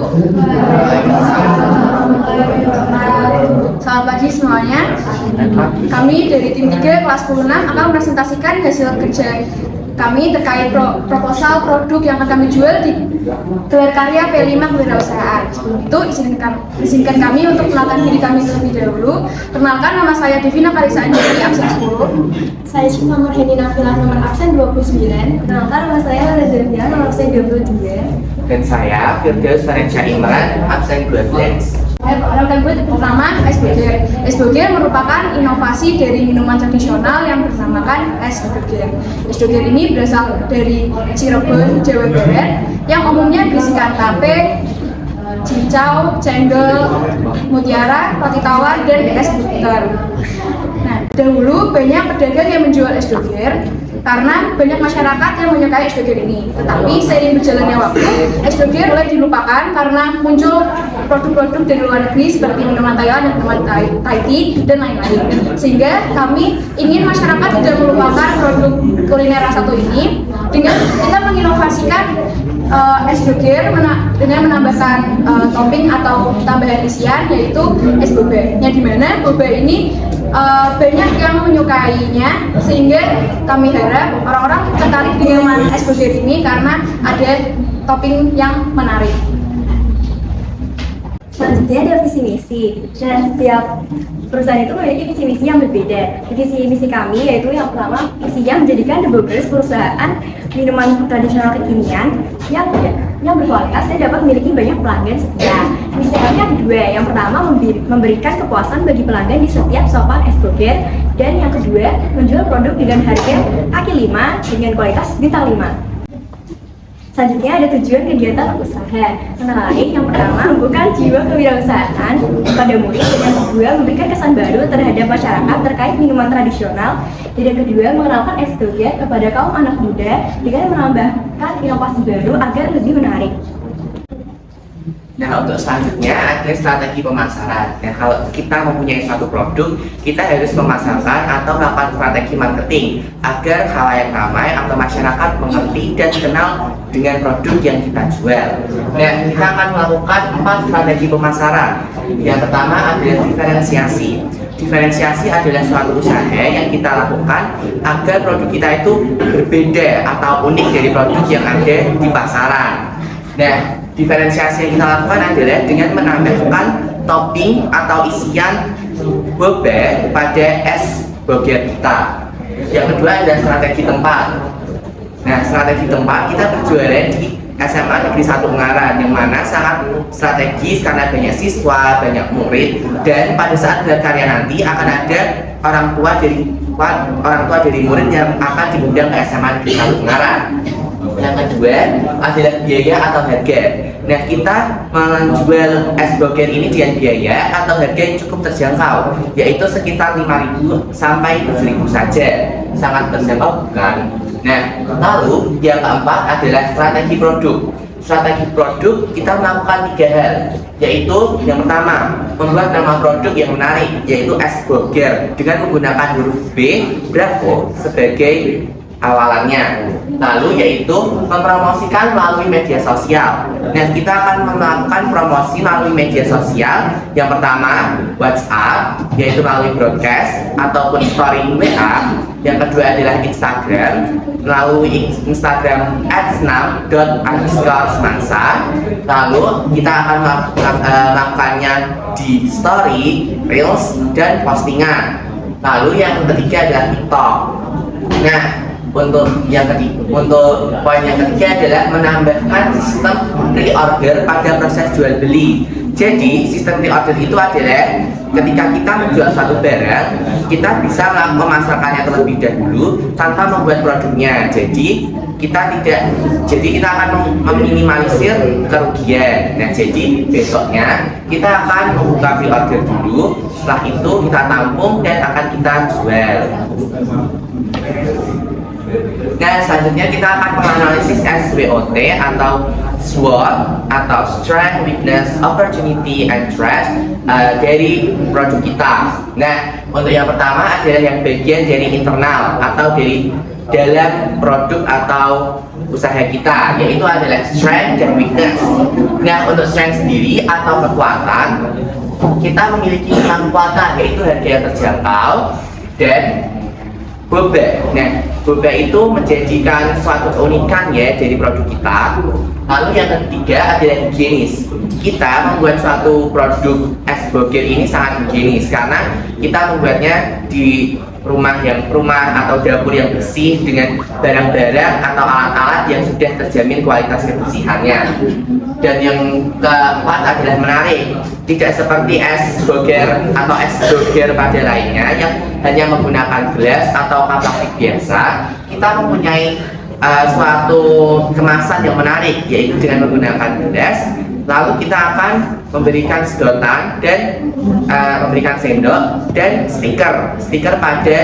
wabarakatuh. Selamat pagi semuanya. Kami dari tim 3 kelas 10-6 akan mempresentasikan hasil kerja kami terkait proposal produk yang akan kami jual di gelar karya P5 Kewirausahaan. Sebelum itu, izinkan kami untuk mengenalkan diri kami terlebih dahulu. Perkenalkan, nama saya Devina Karisa Anjali, absen 10. Saya Syifa Nurheni Nafilah, nomor absen 29. Perkenalkan, nama saya Lara Zervia, nomor absen 22. Dan saya Firdaus Farensyah Imran, absen 12. Perkenalkan gue pertama es boger. Es boger merupakan inovasi dari minuman tradisional yang bernamakan es doger. Es doger ini berasal dari Cirebon, Jawa Barat, yang umumnya berisikan tape, cincau, cendol, mutiara, roti tawar, dan es butter. Nah, dahulu banyak pedagang yang menjual es doger karena banyak masyarakat yang menyukai es doger ini. Tetapi seiring berjalannya waktu, es doger mulai dilupakan karena muncul produk-produk dari luar negeri seperti minuman Taiwan, minuman Thai tea, dan lain-lain. Sehingga kami ingin masyarakat tidak melupakan produk kuliner satu ini dengan kita menginovasikan es doger dengan menambahkan topping atau tambahan isian, yaitu es boba. Yang dimana boba ini banyak yang menyukainya, sehingga kami harap orang-orang tertarik dengan es boger ini karena ada topping yang menarik. Selanjutnya ada visi misi. Nah, setiap perusahaan itu memiliki visi misi yang berbeda. Visi misi kami yaitu yang pertama, visinya menjadikan The Burgers perusahaan minuman tradisional kekinian yang berkualitas dan dapat memiliki banyak pelanggan setia. Misi kami yang kedua, yang pertama memberikan kepuasan bagi pelanggan di setiap sopan es boger, dan yang kedua menjual produk dengan harga kaki 5 dengan kualitas bintang 5. Selanjutnya ada tujuan kegiatan usaha. Antara lain, yang pertama membuka jiwa kewirausahaan pada murid, dan yang kedua memberikan kesan baru terhadap masyarakat terkait minuman tradisional, dan yang kedua mengenalkan es doger kepada kaum anak muda dengan menambahkan inovasi baru agar lebih menarik. Nah, untuk selanjutnya ada strategi pemasaran. Nah, kalau kita mempunyai suatu produk, kita harus memasarkan atau melakukan strategi marketing agar khalayak ramai atau masyarakat mengerti dan kenal dengan produk yang kita jual. Nah, kita akan melakukan 4 strategi pemasaran. Yang pertama adalah diferensiasi. Diferensiasi adalah suatu usaha yang kita lakukan agar produk kita itu berbeda atau unik dari produk yang ada di pasaran. Nah, diferensiasi yang kita lakukan adalah dengan menambahkan topping atau isian boba pada es boger kita. Yang kedua adalah strategi tempat. Nah, strategi tempat kita berjualan di SMA Negeri 1 Ungaran, yang mana sangat strategis karena banyak siswa, banyak murid, dan pada saat gelar karya nanti akan ada orang tua dari murid yang akan diundang ke SMA Negeri 1 Ungaran. Yang kedua adalah biaya atau harga. Nah, kita menjual es boger ini dengan biaya atau harga yang cukup terjangkau, yaitu sekitar 5.000 sampai 7.000 saja. Sangat terjangkau, bukan? Nah, lalu yang keempat adalah strategi produk. Strategi produk kita melakukan 3 hal, yaitu yang pertama membuat nama produk yang menarik, yaitu es boger dengan menggunakan huruf B Bravo sebagai awalannya. Lalu yaitu mempromosikan melalui media sosial. Nah, kita akan melakukan promosi melalui media sosial. Yang pertama WhatsApp, yaitu melalui broadcast ataupun story WA. Yang kedua adalah Instagram, melalui Instagram @snap._semansa. Lalu kita akan melakukannya di story, reels, dan postingan. Lalu yang ketiga adalah TikTok. Nah, untuk poin yang ketiga adalah menambahkan sistem pre-order pada proses jual beli. Jadi sistem pre-order itu adalah ketika kita menjual suatu barang, kita bisa memasarkannya terlebih dahulu tanpa membuat produknya. Jadi kita akan meminimalisir kerugian. Nah, jadi besoknya kita akan membuka pre-order dulu. Setelah itu kita tampung dan akan kita jual. Nah, selanjutnya kita akan menganalisis SWOT atau SWOT atau Strength, Weakness, Opportunity, and Threat dari produk kita. Nah, untuk yang pertama adalah yang bagian dari internal atau dari dalam produk atau usaha kita, yaitu adalah strength dan weakness. Nah, untuk strength sendiri atau kekuatan, kita memiliki 6 kekuatan, yaitu harga yang terjangkau dan boba. Nah, boba itu menjadikan suatu keunikan ya dari produk kita. Lalu yang ketiga adalah higienis. Kita membuat suatu produk es boger ini sangat higienis karena kita membuatnya di rumah atau dapur yang bersih dengan barang-barang atau alat-alat yang sudah terjamin kualitas kebersihannya. Dan yang keempat adalah menarik, tidak seperti es boger atau es doger pada lainnya yang hanya menggunakan gelas atau cup plastik biasa. Kita mempunyai suatu kemasan yang menarik, yaitu dengan menggunakan gelas. Lalu kita akan memberikan sedotan dan memberikan sendok dan stiker pada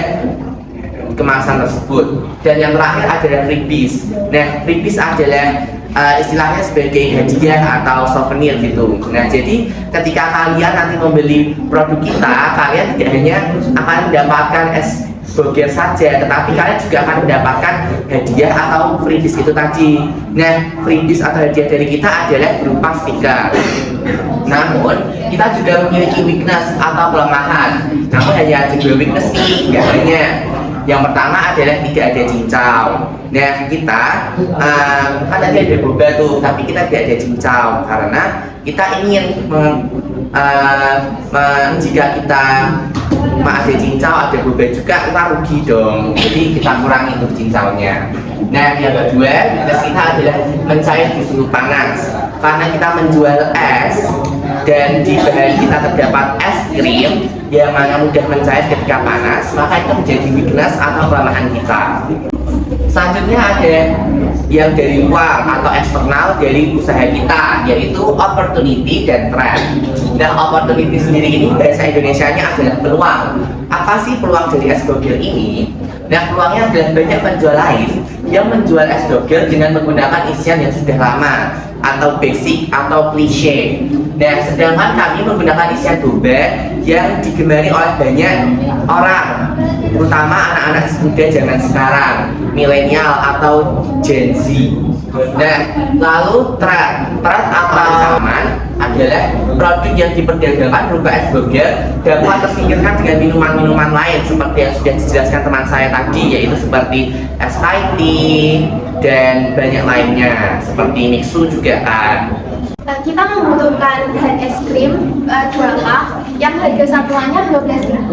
kemasan tersebut. Dan yang terakhir adalah freebies. Nah, freebies adalah istilahnya sebagai hadiah atau souvenir gitu. Nah, jadi ketika kalian nanti membeli produk kita, kalian tidak hanya akan mendapatkan es boger saja, tetapi kalian juga akan mendapatkan hadiah atau freebies itu tadi. Nah, freebies atau hadiah dari kita adalah berupa stiker. Namun, kita juga memiliki weakness atau kelemahan. Namun hanya ada 2 weakness nih, nggak banyak. Yang pertama adalah tidak ada cincau. Nah, kita kan tadi ada boba tuh, tapi kita tidak ada cincau karena kita ingin jika kita ada cincau, ada boba juga, kita rugi dong. Jadi kita kurangi untuk cincaunya. Nah, yang kedua, weakness kita adalah mencair di suhu panas. Karena kita menjual es dan di bahan kita terdapat es krim yang mana mudah mencair ketika panas, maka itu menjadi weakness atau kelemahan kita. Selanjutnya ada yang dari luar atau eksternal dari usaha kita, yaitu opportunity dan threat. Nah, opportunity sendiri ini bahasa Indonesianya adalah peluang. Apa sih peluang dari es doger ini? Nah, peluangnya adalah banyak penjual lain yang menjual es doger dengan menggunakan isian yang sudah lama atau basic atau klise. Nah, sedangkan kami menggunakan isian boba yang digemari oleh banyak orang, terutama anak-anak muda zaman sekarang, milenial atau Gen Z. Nah, lalu trend atau zaman adalah produk yang diperdagangkan berupa es boger dapat tersingkirkan dengan minuman-minuman lain seperti yang sudah dijelaskan teman saya tadi, yaitu seperti es Thai tea dan banyak lainnya seperti mixu juga kan. Kita membutuhkan bahan es krim 2 pak yang harga satuannya 12.000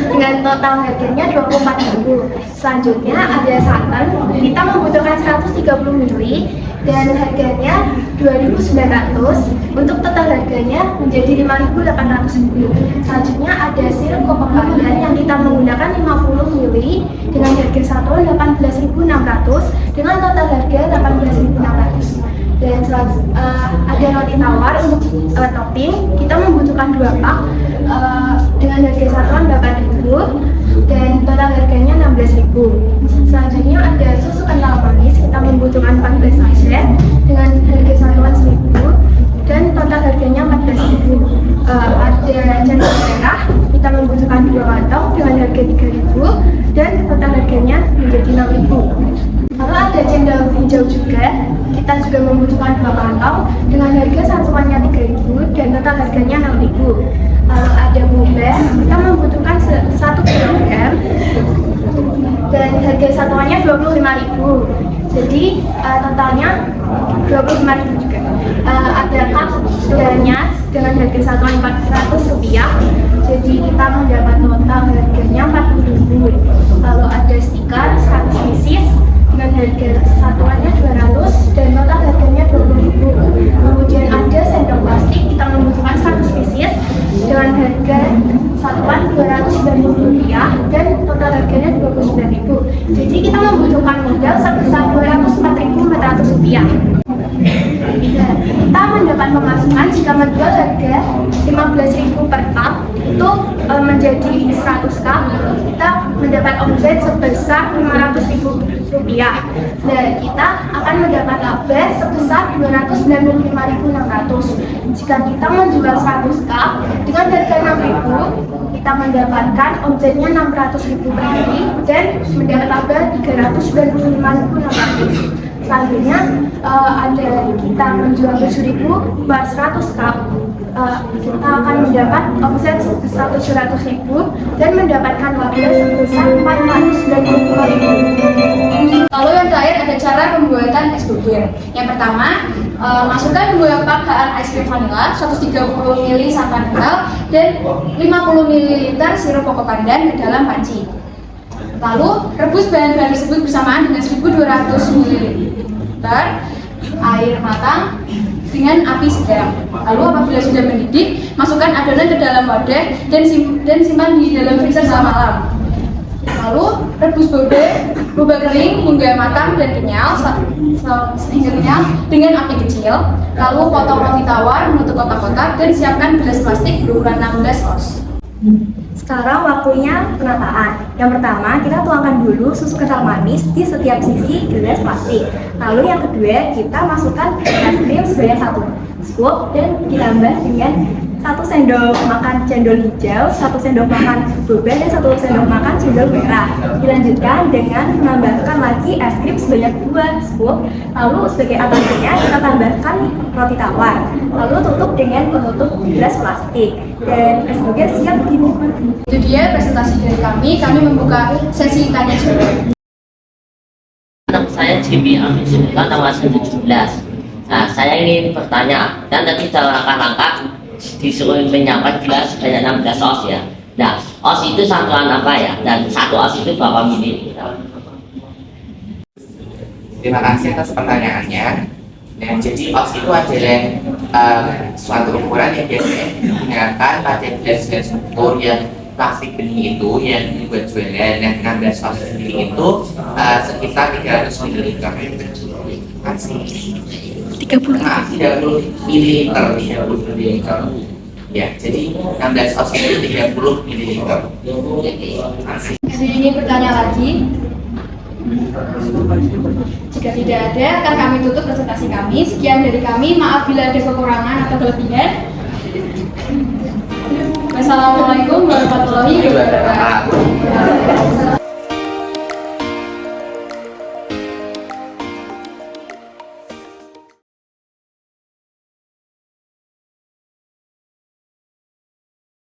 dengan total harganya 24.000. Selanjutnya ada santan, kita membutuhkan 130 ml dan harganya 2.900. Untuk total harganya menjadi 5.800. Selanjutnya ada sirup koko pandan yang kita menggunakan 50 ml dengan harga satuan 18.600 dengan total harga 18.600. Dan ada roti tawar untuk topping, kita membutuhkan 2 pak dengan harga satuan 8.000 dan total harganya 16.000. Selanjutnya ada susu kental manis, kita membutuhkan 14 sachet dengan harga satuan 1.000 dan total harganya 14.000. Ada cendol merah, kita membutuhkan 2 kantong dengan harga 3.000 dan total harganya menjadi 6.000. Lalu ada cendol hijau juga, kita juga membutuhkan 2 kantong dengan harga satuannya 3.000 dan total harganya 6.000. Lalu ada boba, kita membutuhkan 1 kg dan harga satuannya 25.000. Jadi totalnya 25.000 juga. Ada cup sugarnya dengan harga satuan 400 rupiah. Jadi kita mendapat total harganya 40.000. Lalu ada stiker 100 pieces dengan harga satuannya 200 dan total harganya 20.000. Kemudian ada sendok plastik, kita membutuhkan 100 pieces dengan harga satuan 290 rupiah dan total harganya 29.000. Jadi kita membutuhkan modal sebesar 204.400 rupiah. Nah, kita mendapat pemasukan jika menjual harga 15.000 per cup itu menjadi 100 cup, kita mendapat omset sebesar Rp500.000 dan kita akan mendapat laba sebesar Rp295.600. Jika kita menjual 100 cup dengan harga Rp6.000, kita mendapatkan omsetnya Rp600.000 per hari dan mendapat laba Rp395.600. Selanjutnya ada kita menjual 7.000 buat 100 cup, kita akan mendapat omset sebesar 700.000 dan mendapatkan laba sebesar Rp492.000. Lalu yang terakhir ada cara pembuatan es doger. Yang pertama, masukkan 2 pak es krim vanila, 130 ml santan kental, dan 50 ml sirup koko pandan ke dalam panci. Lalu rebus bahan-bahan tersebut bersamaan dengan 1.200 ml air matang dengan api sedang. Lalu apabila sudah mendidih, masukkan adonan ke dalam wadah dan simpan di dalam freezer selama malam. Lalu rebus boba kering hingga matang dan kenyal dengan api kecil. Lalu potong roti tawar menutup kotak-kotak dan siapkan gelas plastik berukuran 16 oz. Sekarang waktunya penataan. Yang pertama, kita tuangkan dulu susu kental manis di setiap sisi gelas plastik. Lalu yang kedua, kita masukkan es krim sebanyak 1 scoop dan ditambah dengan 1 sendok makan cendol hijau, 1 sendok makan boba, dan 1 sendok makan cendol merah. Dilanjutkan dengan menambahkan lagi es krim sebanyak 2 scoop. Lalu sebagai atasnya kita tambahkan roti tawar. Lalu tutup dengan penutup gelas plastik. Dan es doger siap dinikmati. Itu dia presentasi dari kami. Kami membuka sesi tanya jawab. Nama saya Jimmy Amin Sultan, nama saya 17. Nah, saya ingin bertanya, dan tadi dalam langkah-langkah disuruh menyiapkan gelas sebanyak 16 oz ya. Nah, oz itu satuan apa ya? Dan 1 oz itu berapa mililiter? Terima kasih atas pertanyaannya. Nah, jadi oz itu adalah suatu ukuran yang biasanya digunakan pada gelas-gelas ukur yang plastik bening itu yang dibuat jualan. Nah, 16 oz sendiri itu sekitar 300 ml. Masih 30 ml. Ya, jadi 16 oz itu 30 ml. Masih. Jadi ini bertanya lagi. Jika tidak ada, akan kami tutup presentasi kami. Sekian dari kami. Maaf bila ada kekurangan atau kelebihan. Wassalamualaikum warahmatullahi wabarakatuh.